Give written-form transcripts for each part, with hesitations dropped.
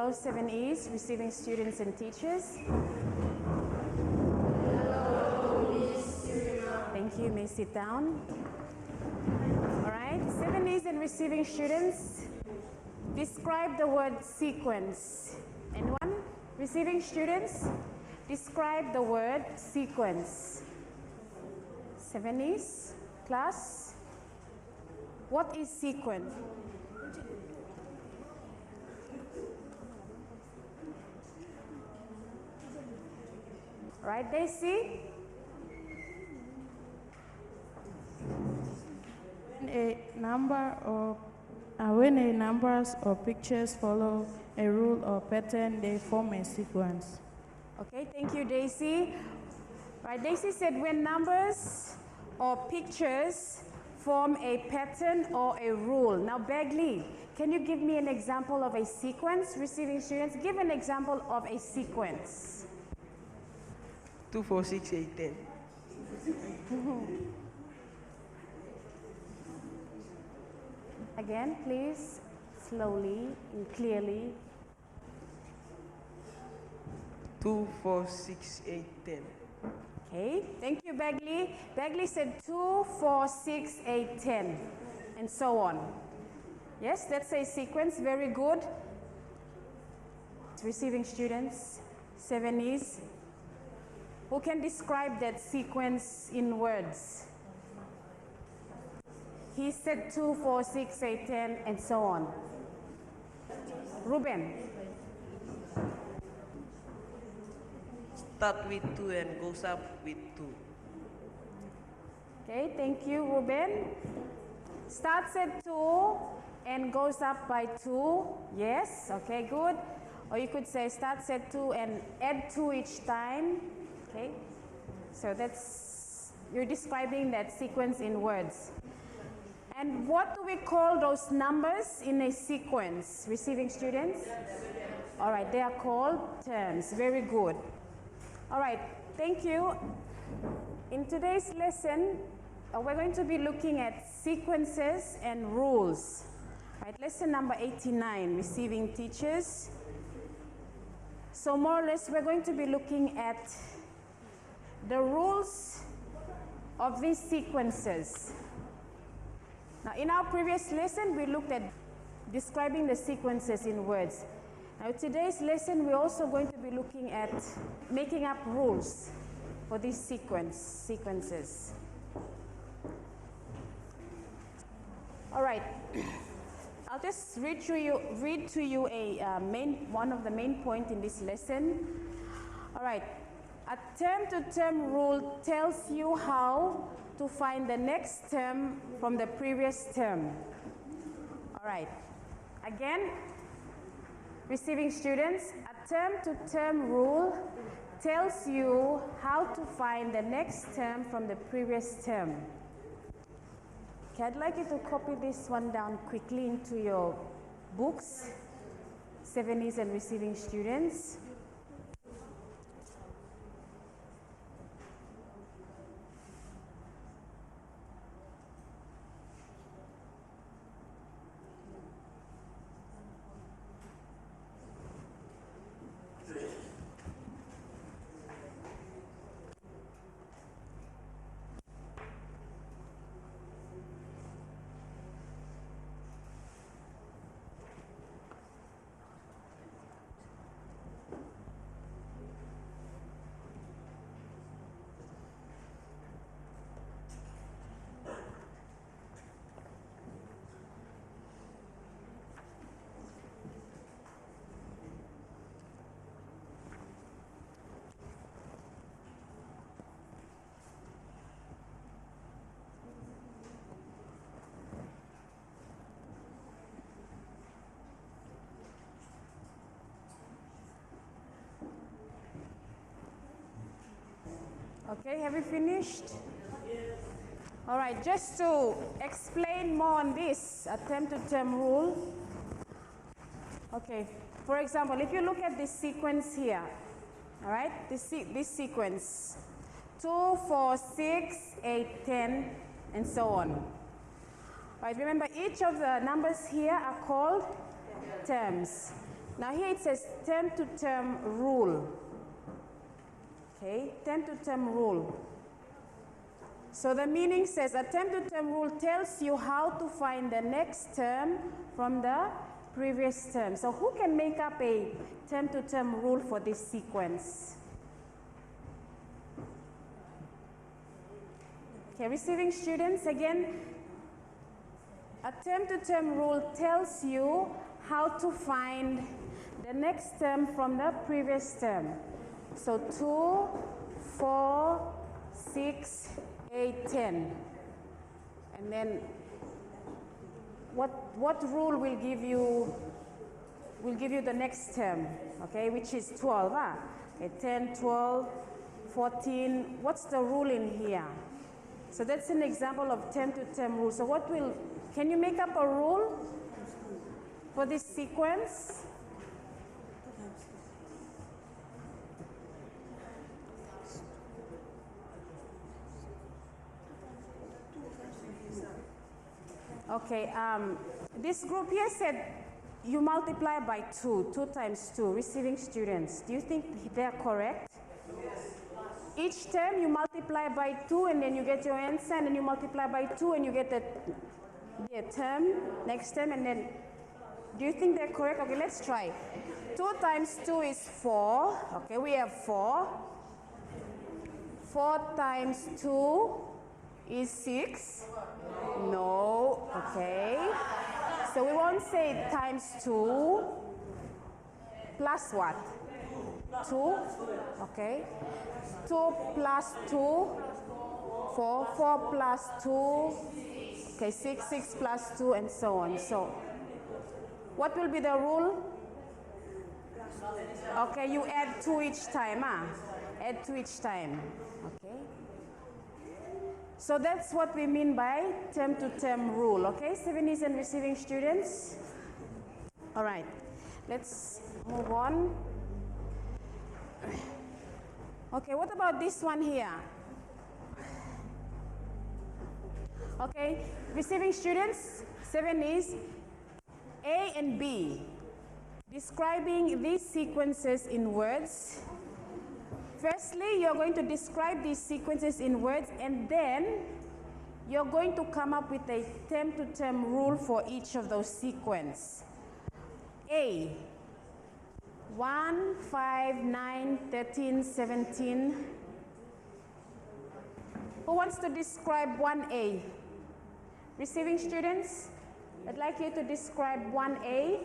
Hello, 7Es, receiving students and teachers. Hello, Miss Surya. Thank you. You may sit down. All right, 7Es and receiving students, describe the word sequence. Anyone? Receiving students, describe the word sequence. 7Es, class, what is sequence? Right, Daisy? When a numbers or pictures follow a rule or pattern, they form a sequence. Okay, thank you, Daisy. Right, Daisy said when numbers or pictures form a pattern or a rule. Now, Bagley, can you give me an example of a sequence? Receiving students, give an example of a sequence. 2, 4, 6, 8, 10. Again, please, slowly and clearly. 2, 4, 6, 8, 10. Okay, thank you, Bagley. Bagley said 2, 4, 6, 8, 10, and so on. Yes, that's a sequence. Very good. Receiving students, 7Es. Who can describe that sequence in words? He said 2, 4, 6, 8, 10, and so on. Ruben. Start with 2 and goes up with 2. Okay, thank you, Ruben. Starts at 2 and goes up by 2. Yes, okay, good. Or you could say starts at 2 and add 2 each time. Okay, so you're describing that sequence in words. And what do we call those numbers in a sequence? Receiving students? All right, they are called terms. Very good. All right, thank you. In today's lesson, we're going to be looking at sequences and rules. All right, lesson number 89, receiving teachers. So more or less, we're going to be looking at the rules of these sequences. Now, in our previous lesson, we looked at describing the sequences in words. Now, today's lesson, we're also going to be looking at making up rules for these sequences. All right. I'll just read to you one of the main points in this lesson. All right. A term-to-term rule tells you how to find the next term from the previous term. All right. Again, receiving students, a term-to-term rule tells you how to find the next term from the previous term. Okay, I'd like you to copy this one down quickly into your books, 7Es and receiving students. Okay, have you finished? Yes. All right, just to explain more on this term-to-term rule. Okay, for example, if you look at this sequence here, all right, this sequence, 2, 4, 6, 8, 10, and so on. All right, remember each of the numbers here are called terms. Now here it says term to term rule. Okay, term to term rule. So the meaning says a term to term rule tells you how to find the next term from the previous term. So who can make up a term to term rule for this sequence? Okay, receiving students, again, a term to term rule tells you how to find the next term from the previous term. So 2, 4, 6, 8, 10. And then what rule will give you the next term, okay, which is 12, okay, 10, 12, 14. What's the rule in here? So that's an example of term to term rule. So can you make up a rule for this sequence? Okay, this group here said you multiply by 2, 2 times 2, receiving students. Do you think they're correct? Yes. Each term you multiply by 2 and then you get your answer, and then you multiply by 2 and you get the term, next term, and then, do you think they're correct? Okay, let's try. 2 times 2 is 4. Okay, we have 4. 4 times 2 is 6. No, okay. So we won't say times 2 plus what? 2, okay. 2 plus 2, 4, 4 plus 2, okay, 6, 6 plus 2, and so on. So what will be the rule? Okay, you add 2 each time, add 2 each time, okay. So that's what we mean by term to term rule, okay, 70s and receiving students. All right, let's move on. Okay, what about this one here? Okay, receiving students, 70s, A and B, describing these sequences in words. Firstly, you're going to describe these sequences in words, and then you're going to come up with a term to term rule for each of those sequences. A, 1, 5, 9, 13, 17. Who wants to describe 1A? Receiving students, I'd like you to describe 1A.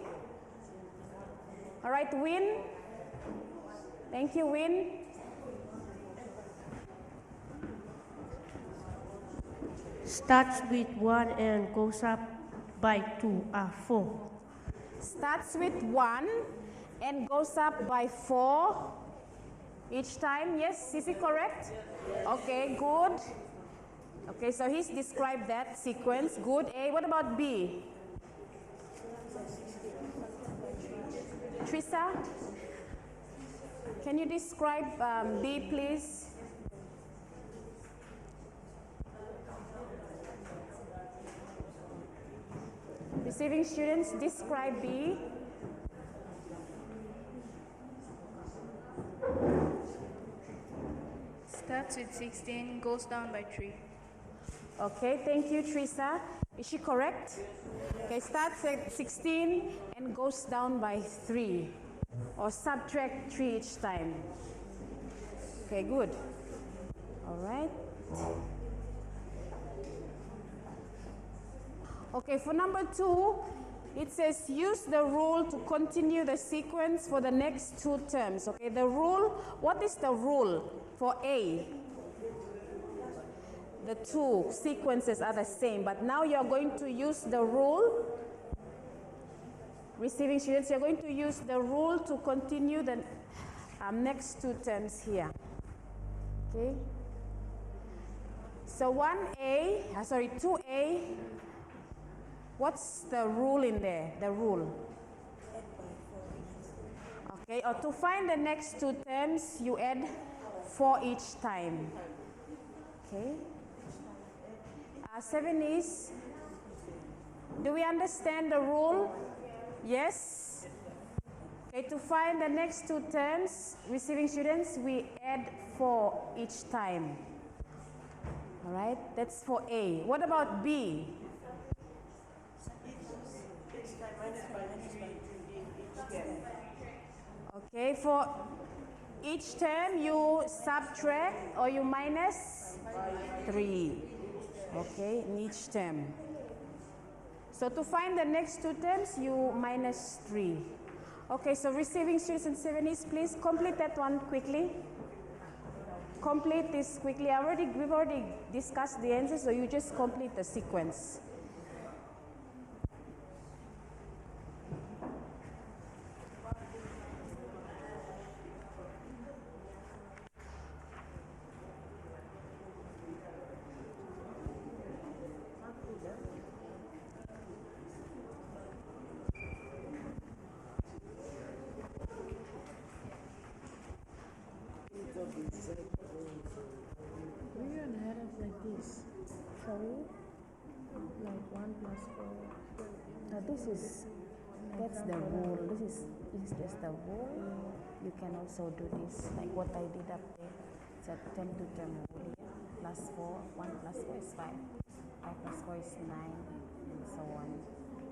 All right, Win. Thank you, Win. Starts with 1 and goes up by 2, 4. Starts with 1 and goes up by 4 each time. Yes, is it correct? Okay, good. Okay, so he's described that sequence. Good. A, what about B? Trisa, can you describe B, please? Receiving students, describe B. Starts with 16, goes down by 3. Okay, thank you, Trisa. Is she correct? Okay, starts at 16 and goes down by 3. Or subtract 3 each time. Okay, good. All right. Okay, for number 2, it says use the rule to continue the sequence for the next 2 terms. Okay, the rule, what is the rule for A? The 2 sequences are the same, but now you're going to use the rule. Receiving students, you're going to use the rule to continue the next 2 terms here. Okay. So 2A, what's the rule in there? The rule. Okay, or to find the next 2 terms, you add 4 each time. Okay. 7 is, do we understand the rule? Yes? Okay, to find the next two terms, receiving students, we add 4 each time. All right, that's for A. What about B? Okay, for each term you subtract or you minus 3. Okay, in each term. So to find the next two terms, you minus 3. Okay, so receiving students and 70s, please complete that one quickly. Complete this quickly. We've already discussed the answers, so you just complete the sequence. We can have it like this. Sorry? Like 1 plus 4. Now that's the rule. This is just the rule. You can also do this, like what I did up there. It's a term to term rule. Plus 4, 1 plus 4 is 5. 5 plus 4 is 9, and so on.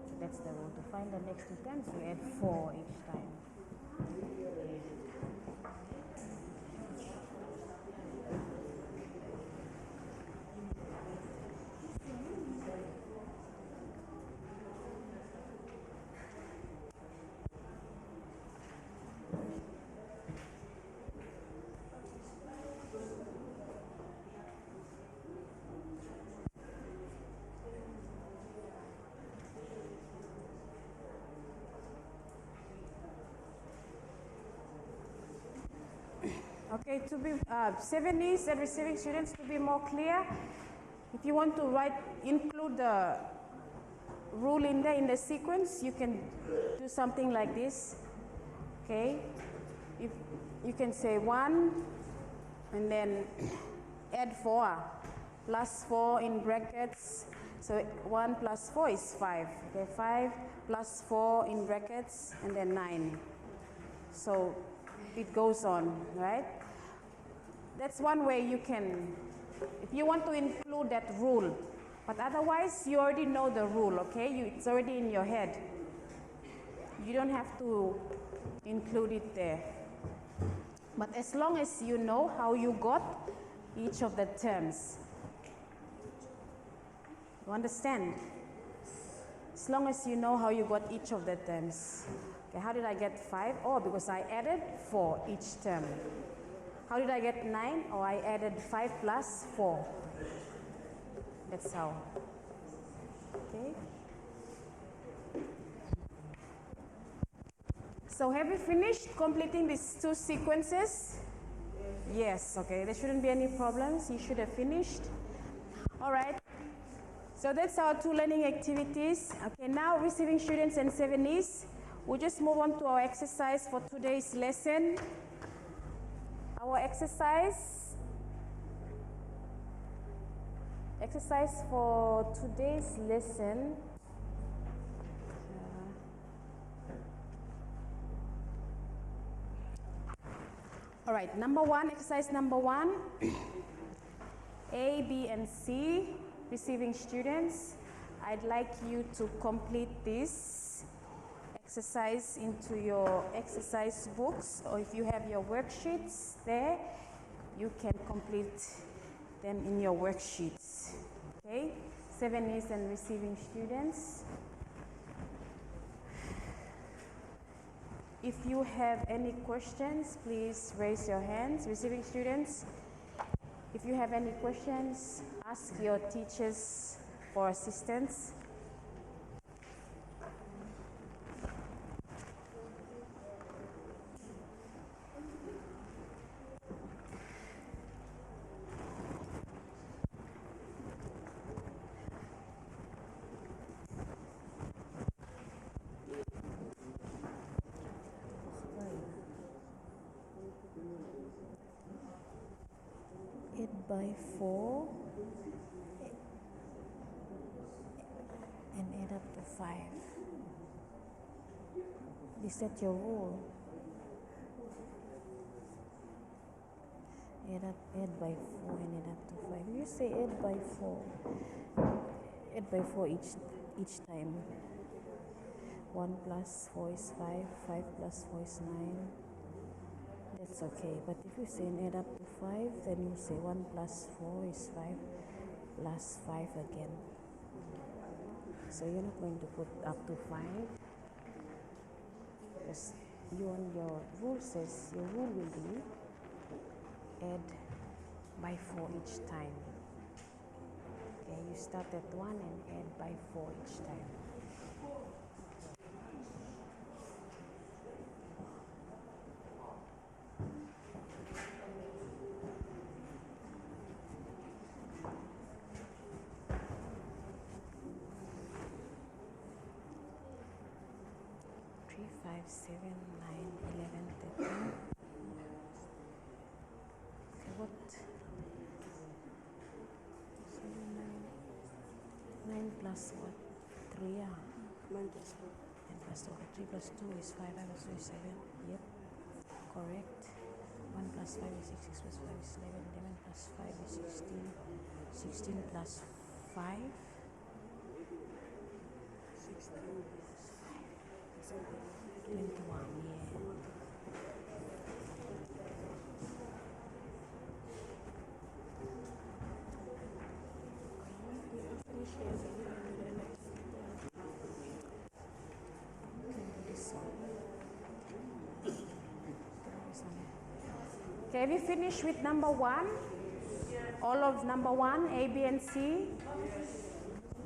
So that's the rule. To find the next two terms, you add 4 each time. Okay, to be 70s and receiving students, to be more clear, if you want to include the rule in there in the sequence, you can do something like this. Okay, if you can say 1 and then add 4 plus 4 in brackets. So 1 plus 4 is 5. Okay, 5 plus 4 in brackets and then 9. So it goes on, right? That's one way you can, if you want to include that rule. But otherwise, you already know the rule, okay? It's already in your head. You don't have to include it there. But as long as you know how you got each of the terms. You understand? As long as you know how you got each of the terms. Okay, how did I get 5? Oh, because I added 4 each term. How did I get 9? Oh, I added 5 plus 4. That's how. Okay. So have you finished completing these two sequences? Yes, okay. There shouldn't be any problems. You should have finished. All right. So that's our 2 learning activities. Okay, now receiving students and 70s. We'll just move on to our exercise for today's lesson. Our exercise for today's lesson. All right, exercise number 1. A, B, and C, receiving students. I'd like you to complete this exercise into your exercise books, or if you have your worksheets there, you can complete them in your worksheets. Okay, 70s and receiving students. If you have any questions, please raise your hands. Receiving students, if you have any questions, ask your teachers for assistance. By 4 and add up to 5. Is that your rule? Add by 4 and add up to 5. You say add by 4. Add by 4 each time. 1 plus 4 is 5. 5 plus 4 is 9. That's okay. But if you say add up to 5, then you say 1 plus 4 is 5 plus 5 again. So you're not going to put up to 5. Because your rule says your rule will be add by 4 each time. Okay, you start at 1 and add by 4 each time. Three, 5, 7, 9, 11, 13. Okay, what? 9 plus what? 3, yeah. 9 plus 4. 9 plus 2. 3 plus 2 is 5. 5 plus 2 is 7. Yep. Correct. 1 plus 5 is 6. 6 plus 5 is 11. 11 plus 5 is 16. 16 plus 5. 21, yeah. Okay, have you finished with number 1? All of number 1, A, B, and C?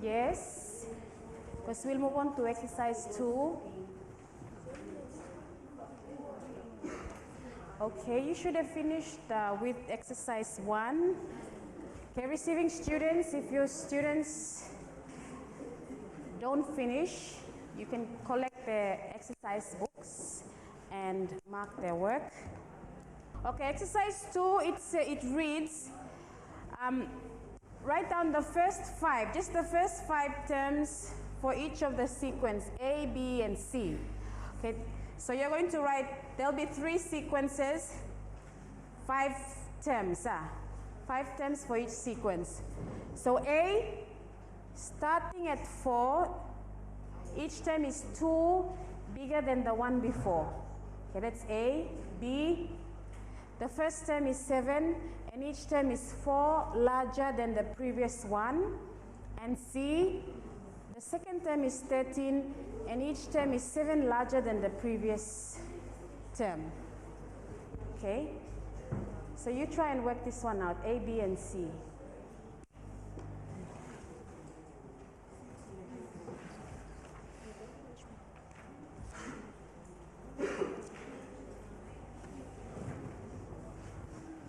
Yes. Because we'll move on to exercise 2. Okay, you should have finished with exercise 1. Okay, receiving students, if your students don't finish, you can collect their exercise books and mark their work. Okay, exercise 2, it reads, write down the first 5, just the first 5 terms for each of the sequence, A, B, and C. Okay, so you're going to write, there'll be 3 sequences, 5 terms, 5 terms for each sequence. So A, starting at 4, each term is 2 bigger than the one before. Okay, that's A. B, the first term is 7, and each term is 4 larger than the previous one. And C, the second term is 13, and each term is 7 larger than the previous term. Okay? So you try and work this one out, A, B, and C.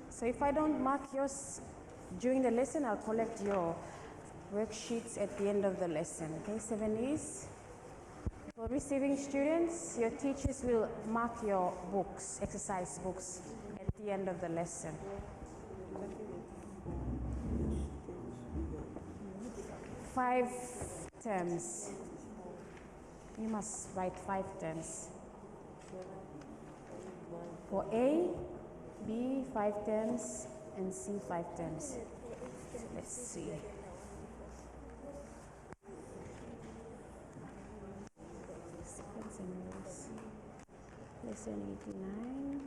So if I don't mark yours during the lesson, I'll collect your worksheets at the end of the lesson. Okay, 7 is for receiving students, your teachers will mark your books, exercise books, at the end of the lesson. Five terms. You must write 5 terms. For A, B, 5 terms, and C, 5 terms. Let's see. Sequence and rules. Lesson 89.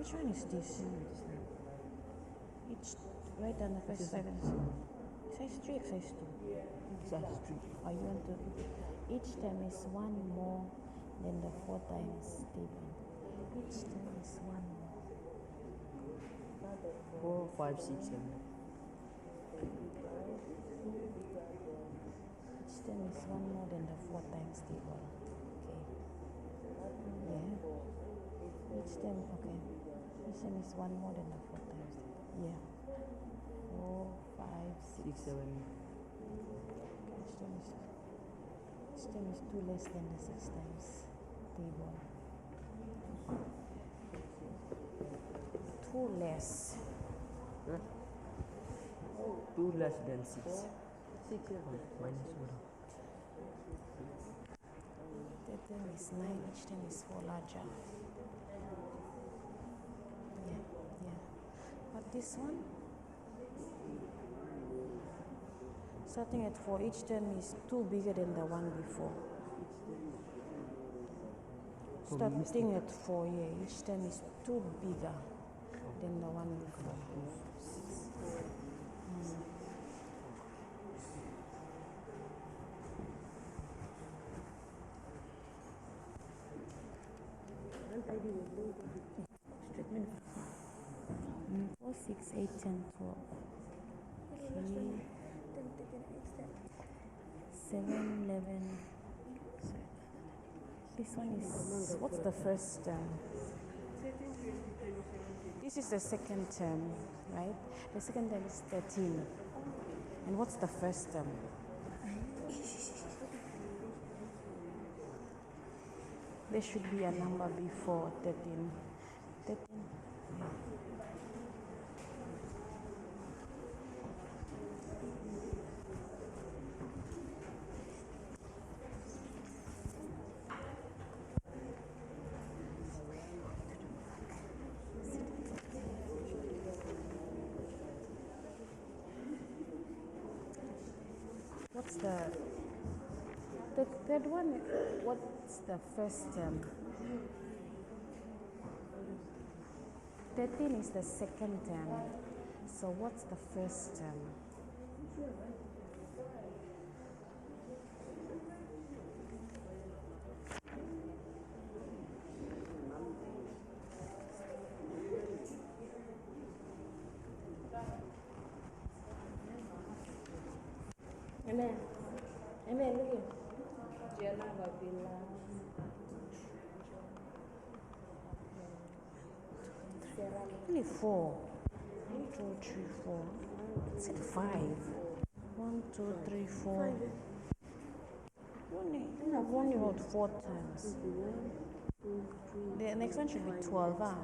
Which one is this? Each right on the first side. Exercise 3, exercise 2. Exercise 3. Or you want to? Each term is one more than the 4 times table. Each term is one more. 4, 5, 6, 7. Each term is one more than the 4 times table. Okay. Yeah. Each term, okay. Each term is one more than the 4 times table. Yeah. 4, 5, 6, 6, 7. Each term is 2 less than the 6 times table. 2 less. Huh? 2 less than 6. 6, 7. Minus 1. That term is 9, each term is 4 larger. Yeah, yeah. But this one? Starting at 4, each term is 2 bigger than the one before. Starting at 4, yeah, each term is 2 bigger than the one before. Mm. 4, 6, 8, 10, 12. Okay. 7, 11. This one is, what's the first term? This is the second term, right? The second term is 13. And what's the first term? There should be a number before 13. 13. What's the third one? What's the first term? 13 is the second term. So what's the first term? Amen. Amen. Look here. Only 4. 1, 2, 3, 4. It's at 5. 1, 2, 3, 4. I've only wrote 4 times. The next one should be 12. Okay.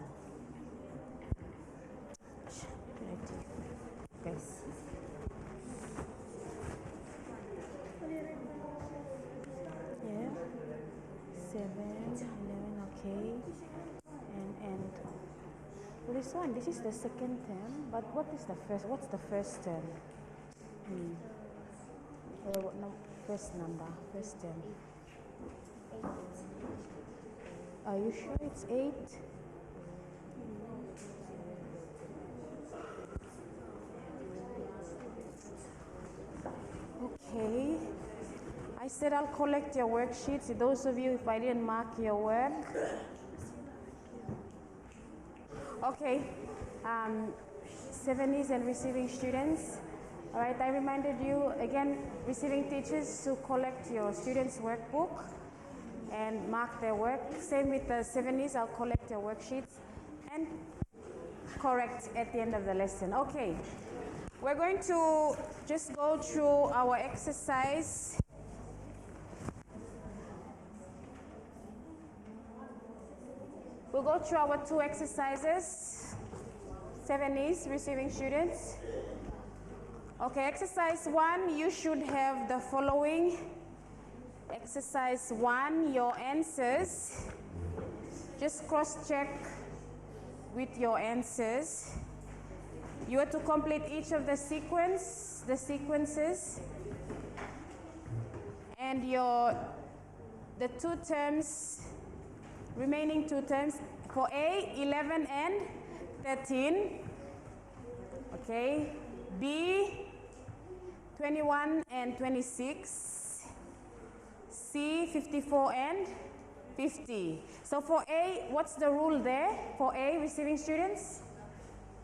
Yeah. 7, 11, okay. And this one, this is the second term, but what is the first? What's the first term? No, first number, first term. Are you sure it's 8? Okay. I said I'll collect your worksheets. Those of you, if I didn't mark your work. Okay. 70s and receiving students. All right, I reminded you again, receiving teachers, to collect your students' workbook and mark their work. Same with the 70s, I'll collect your worksheets and correct at the end of the lesson. Okay, we're going to just go through our exercise. We'll go through our 2 exercises. 70s, receiving students. Okay, exercise 1, you should have the following. Exercise 1, your answers. Just cross-check with your answers. You are to complete each of the sequences. And the 2 terms, remaining 2 terms, For A, 11 and 13. Okay. B, 21 and 26. C, 54 and 50. So for A, what's the rule there? For A, receiving students?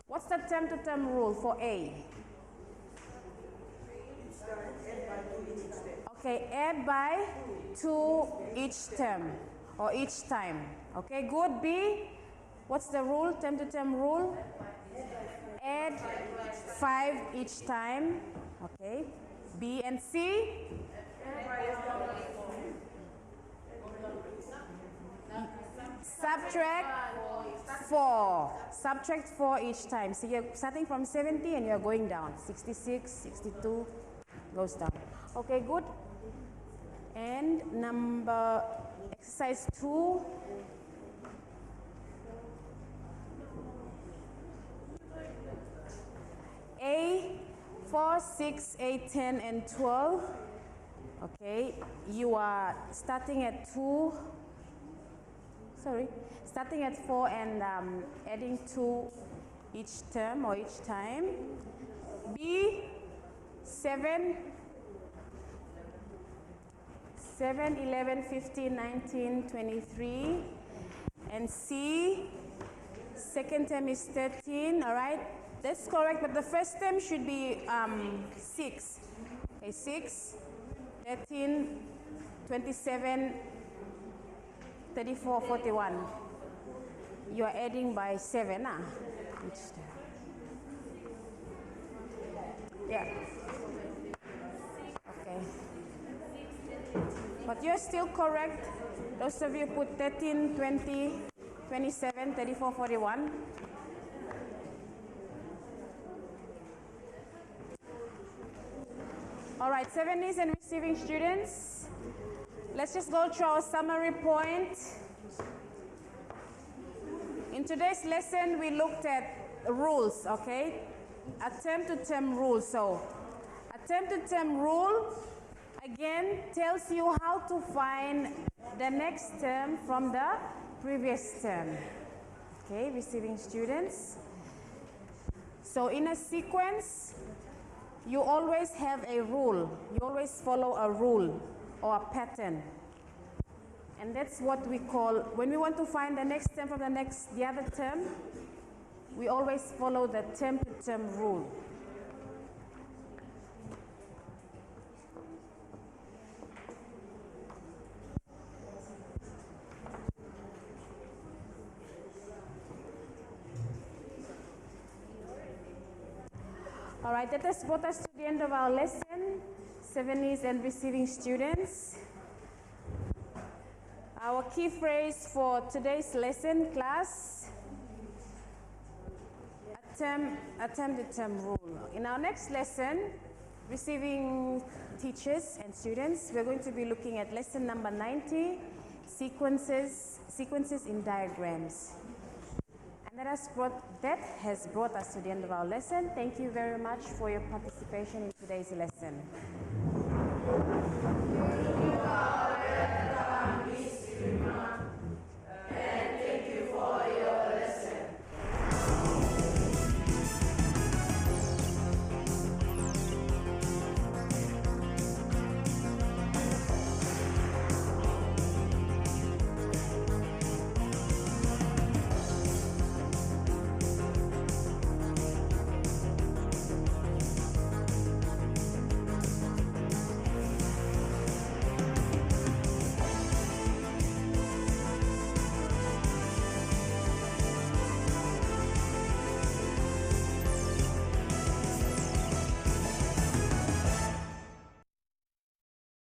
What's the term-to-term rule for A? Okay, add by 2 each term or each time. Okay, good. B, what's the rule, term-to-term rule? Add 5 each time. Okay, B and C? Subtract 4. Subtract 4 each time. So you're starting from 70 and you're going down. 66, 62 goes down. Okay, good. And exercise 2. A, 4, 6, 8, 10, and 12. Okay, you are starting at 4 and adding 2 each term or each time. B, 7, 11, 15, 19, 23. And C, second term is 13, all right? That's correct, but the first term should be 6. Okay, 6, 13, 27, 34, 41. You are adding by 7, each term. Yeah. Okay. But you're still correct. Those of you put 13, 20, 27, 34, 41. All right, 70s and receiving students. Let's just go through our summary point. In today's lesson, we looked at rules, okay? A term-to-term rule. So, a term-to-term rule, again, tells you how to find the next term from the previous term. Okay, receiving students. So, in a sequence, you always have a rule. You always follow a rule or a pattern. And that's what we call, when we want to find the next term from the other term, we always follow the term-to-term rule. All right, that has brought us to the end of our lesson, 70s and receiving students. Our key phrase for today's lesson, class, a term-to-term rule. In our next lesson, receiving teachers and students, we're going to be looking at lesson number 90, sequences in diagrams. And that has brought us to the end of our lesson. Thank you very much for your participation in today's lesson.